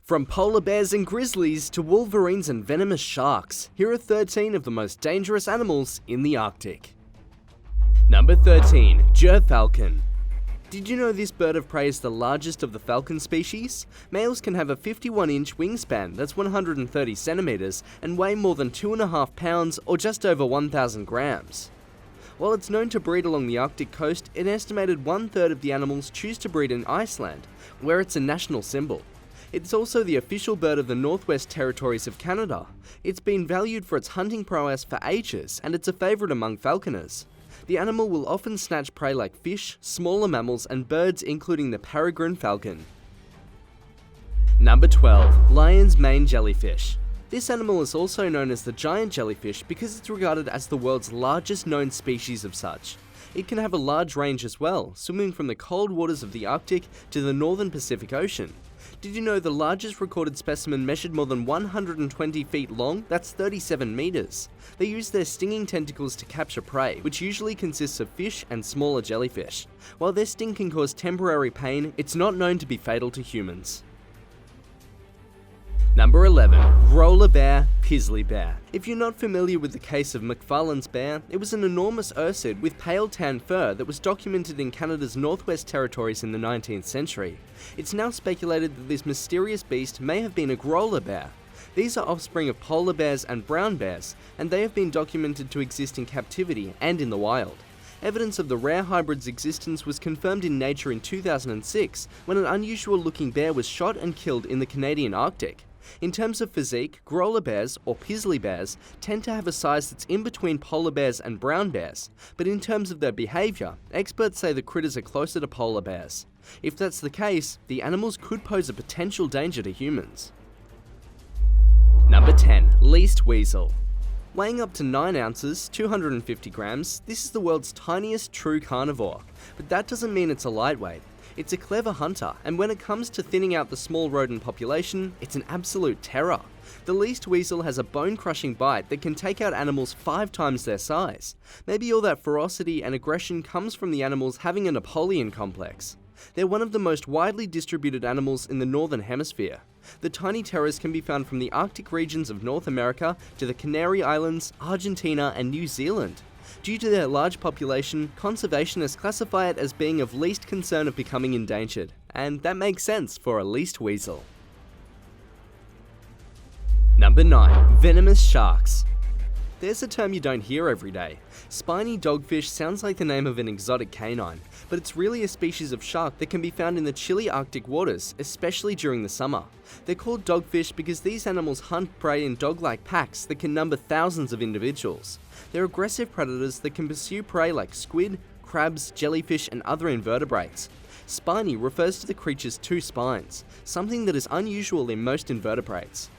From polar bears and grizzlies to wolverines and venomous sharks, here are 13 of the most dangerous animals in the Arctic. Number 13. GYRFALCON. Did you know this bird of prey is the largest of the falcon species? Males can have a 51-inch wingspan that's 130 centimeters and weigh more than 2.5 pounds or just over 1,000 grams. While it's known to breed along the Arctic coast, an estimated 1/3 of the animals choose to breed in Iceland, where it's a national symbol. It's also the official bird of the Northwest Territories of Canada. It's been valued for its hunting prowess for ages, and it's a favourite among falconers. The animal will often snatch prey like fish, smaller mammals and birds, including the peregrine falcon. Number 12. Lion's mane jellyfish. This animal is also known as the giant jellyfish because it's regarded as the world's largest known species of such. It can have a large range as well, swimming from the cold waters of the Arctic to the northern Pacific Ocean. Did you know the largest recorded specimen measured more than 120 feet long? That's 37 meters. They use their stinging tentacles to capture prey, which usually consists of fish and smaller jellyfish. While their sting can cause temporary pain, it's not known to be fatal to humans. Number 11. GROLAR bear, PIZZLY bear. If you're not familiar with the case of McFarlane's bear, it was an enormous ursid with pale tan fur that was documented in Canada's Northwest Territories in the 19th century. It's now speculated that this mysterious beast may have been a GROLAR bear. These are offspring of polar bears and brown bears, and they have been documented to exist in captivity and in the wild. Evidence of the rare hybrid's existence was confirmed in Nature in 2006 when an unusual looking bear was shot and killed in the Canadian Arctic. In terms of physique, GROLAR bears, or PIZZLY bears, tend to have a size that's in between polar bears and brown bears, but in terms of their behaviour, experts say the critters are closer to polar bears. If that's the case, the animals could pose a potential danger to humans. Number 10. Least weasel. Weighing up to 9 ounces, 250 grams, this is the world's tiniest true carnivore, but that doesn't mean it's a lightweight. It's a clever hunter, and when it comes to thinning out the small rodent population, it's an absolute terror. The least weasel has a bone-crushing bite that can take out animals 5 times their size. Maybe all that ferocity and aggression comes from the animals having a Napoleon complex. They're one of the most widely distributed animals in the Northern Hemisphere. The tiny terrors can be found from the Arctic regions of North America to the Canary Islands, Argentina, and New Zealand. Due to their large population, conservationists classify it as being of least concern of becoming endangered, and that makes sense for a least weasel. Number 9. Venomous sharks. There's a term you don't hear every day. Spiny dogfish sounds like the name of an exotic canine, but it's really a species of shark that can be found in the chilly Arctic waters, especially during the summer. They're called dogfish because these animals hunt prey in dog-like packs that can number thousands of individuals. They're aggressive predators that can pursue prey like squid, crabs, jellyfish, and other invertebrates. Spiny refers to the creature's 2 spines, something that is unusual in most invertebrates.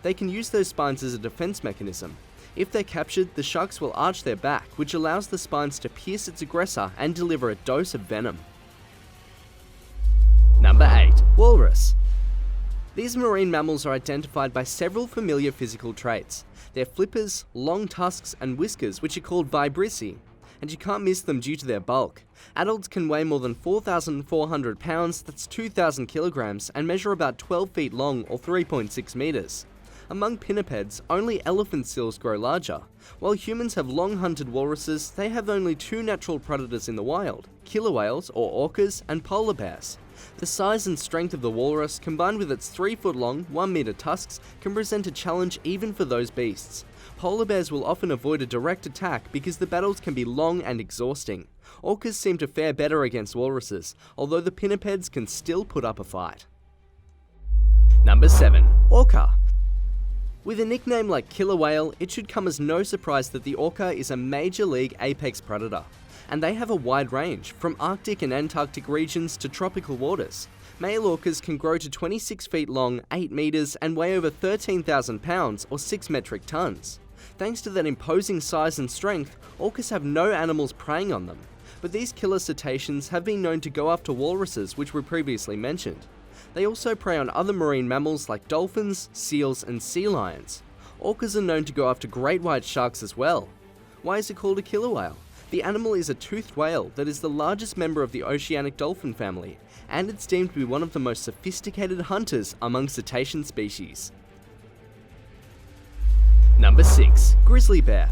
They can use those spines as a defense mechanism. If they're captured, the sharks will arch their back, which allows the spines to pierce its aggressor and deliver a dose of venom. Number 8. Walrus. These marine mammals are identified by several familiar physical traits. They're flippers, long tusks, and whiskers, which are called vibrissae, and you can't miss them due to their bulk. Adults can weigh more than 4,400 pounds, that's 2,000 kilograms, and measure about 12 feet long or 3.6 meters. Among pinnipeds, only elephant seals grow larger. While humans have long hunted walruses, they have only 2 natural predators in the wild: killer whales, or orcas, and polar bears. The size and strength of the walrus, combined with its 3-foot-long, 1-meter tusks, can present a challenge even for those beasts. Polar bears will often avoid a direct attack because the battles can be long and exhausting. Orcas seem to fare better against walruses, although the pinnipeds can still put up a fight. Number 7. Orca. With a nickname like killer whale, it should come as no surprise that the orca is a major league apex predator. And they have a wide range, from Arctic and Antarctic regions to tropical waters. Male orcas can grow to 26 feet long, 8 meters, and weigh over 13,000 pounds or 6 metric tons. Thanks to that imposing size and strength, orcas have no animals preying on them. But these killer cetaceans have been known to go after walruses, which were previously mentioned. They also prey on other marine mammals like dolphins, seals, and sea lions. Orcas are known to go after great white sharks as well. Why is it called a killer whale? The animal is a toothed whale that is the largest member of the oceanic dolphin family, and it's deemed to be one of the most sophisticated hunters among cetacean species. Number 6. Grizzly Bear.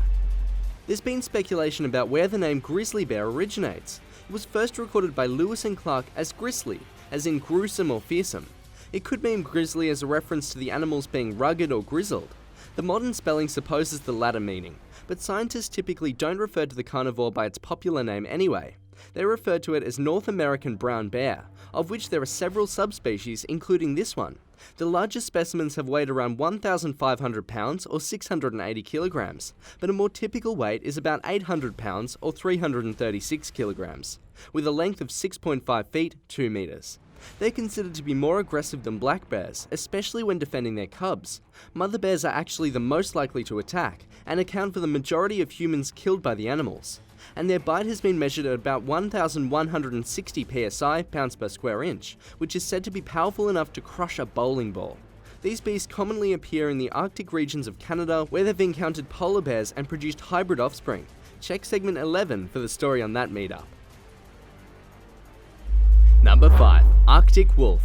There's been speculation about where the name Grizzly Bear originates. It was first recorded by Lewis and Clark as Grizzly, as in gruesome or fearsome. It could mean grizzly as a reference to the animals being rugged or grizzled. The modern spelling supposes the latter meaning, but scientists typically don't refer to the carnivore by its popular name anyway. They refer to it as North American brown bear, of which there are several subspecies including this one. The largest specimens have weighed around 1,500 pounds or 680 kilograms, but a more typical weight is about 800 pounds or 336 kilograms, with a length of 6.5 feet, 2 meters. They're considered to be more aggressive than black bears, especially when defending their cubs. Mother bears are actually the most likely to attack, and account for the majority of humans killed by the animals. And their bite has been measured at about 1,160 psi, pounds per square inch, which is said to be powerful enough to crush a bowling ball. These beasts commonly appear in the Arctic regions of Canada, where they've encountered polar bears and produced hybrid offspring. Check segment 11 for the story on that meetup. Number 5. Arctic wolf.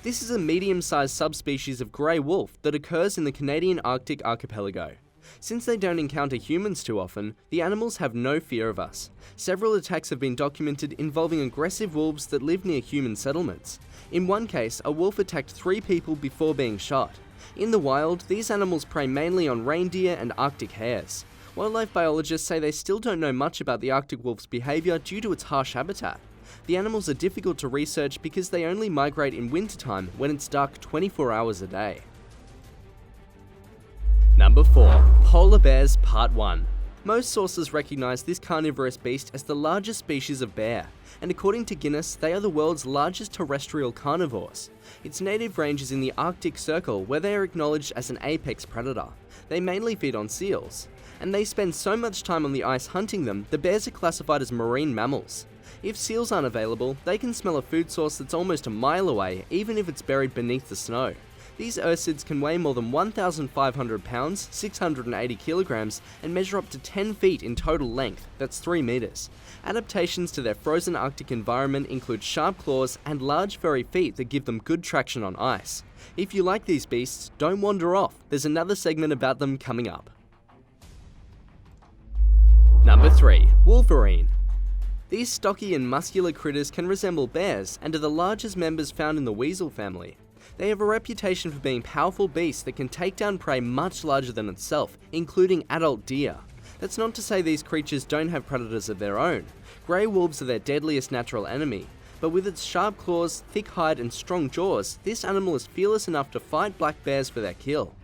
This is a medium-sized subspecies of grey wolf that occurs in the Canadian Arctic archipelago. Since they don't encounter humans too often, the animals have no fear of us. Several attacks have been documented involving aggressive wolves that live near human settlements. In one case, a wolf attacked 3 people before being shot. In the wild, these animals prey mainly on reindeer and Arctic hares. Wildlife biologists say they still don't know much about the Arctic wolf's behaviour due to its harsh habitat. The animals are difficult to research because they only migrate in wintertime when it's dark 24 hours a day. Number 4. Polar bears Part 1. Most sources recognise this carnivorous beast as the largest species of bear, and according to Guinness, they are the world's largest terrestrial carnivores. Its native range is in the Arctic Circle, where they are acknowledged as an apex predator. They mainly feed on seals, and they spend so much time on the ice hunting them, the bears are classified as marine mammals. If seals aren't available, they can smell a food source that's almost a mile away, even if it's buried beneath the snow. These ursids can weigh more than 1,500 pounds, 680 kilograms, and measure up to 10 feet in total length, that's 3 meters. Adaptations to their frozen Arctic environment include sharp claws and large furry feet that give them good traction on ice. If you like these beasts, don't wander off, there's another segment about them coming up. Number 3. Wolverine. These stocky and muscular critters can resemble bears and are the largest members found in the weasel family. They have a reputation for being powerful beasts that can take down prey much larger than itself, including adult deer. That's not to say these creatures don't have predators of their own. Grey wolves are their deadliest natural enemy, but with its sharp claws, thick hide and strong jaws, this animal is fearless enough to fight black bears for their kill.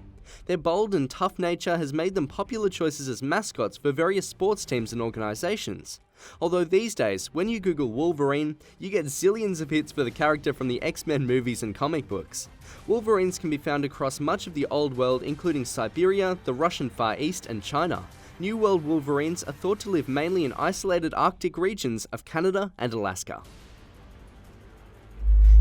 Their bold and tough nature has made them popular choices as mascots for various sports teams and organisations. Although these days, when you Google Wolverine, you get zillions of hits for the character from the X-Men movies and comic books. Wolverines can be found across much of the Old World, including Siberia, the Russian Far East and China. New World wolverines are thought to live mainly in isolated Arctic regions of Canada and Alaska.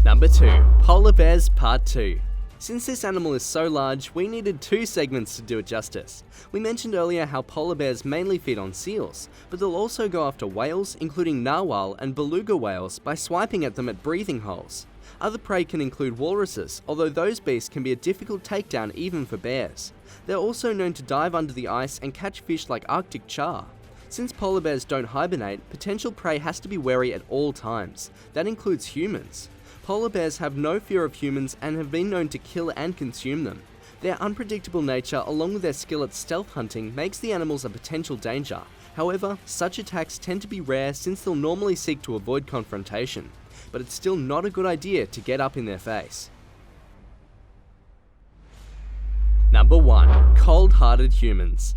Number 2. Polar bears Part 2. Since this animal is so large, we needed 2 segments to do it justice. We mentioned earlier how polar bears mainly feed on seals, but they'll also go after whales, including narwhal and beluga whales, by swiping at them at breathing holes. Other prey can include walruses, although those beasts can be a difficult takedown even for bears. They're also known to dive under the ice and catch fish like Arctic char. Since polar bears don't hibernate, potential prey has to be wary at all times. That includes humans. Polar bears have no fear of humans and have been known to kill and consume them. Their unpredictable nature, along with their skill at stealth hunting, makes the animals a potential danger. However, such attacks tend to be rare since they'll normally seek to avoid confrontation. But it's still not a good idea to get up in their face. Number 1. Cold-hearted humans.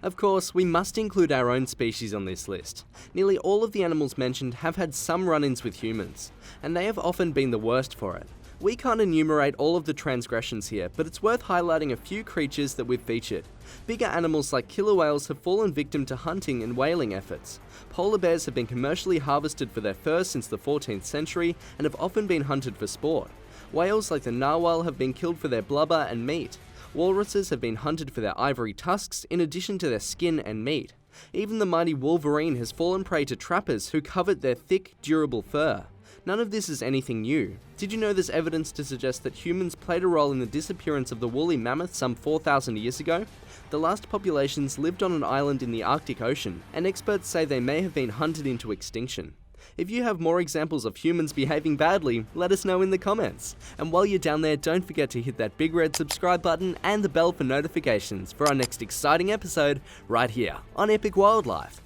Of course, we must include our own species on this list. Nearly all of the animals mentioned have had some run-ins with humans, and they have often been the worst for it. We can't enumerate all of the transgressions here, but it's worth highlighting a few creatures that we've featured. Bigger animals like killer whales have fallen victim to hunting and whaling efforts. Polar bears have been commercially harvested for their fur since the 14th century and have often been hunted for sport. Whales like the narwhal have been killed for their blubber and meat. Walruses have been hunted for their ivory tusks in addition to their skin and meat. Even the mighty wolverine has fallen prey to trappers who covet their thick, durable fur. None of this is anything new. Did you know there's evidence to suggest that humans played a role in the disappearance of the woolly mammoth some 4,000 years ago? The last populations lived on an island in the Arctic Ocean, and experts say they may have been hunted into extinction. If you have more examples of humans behaving badly, let us know in the comments. And while you're down there, don't forget to hit that big red subscribe button and the bell for notifications for our next exciting episode right here on Epic Wildlife.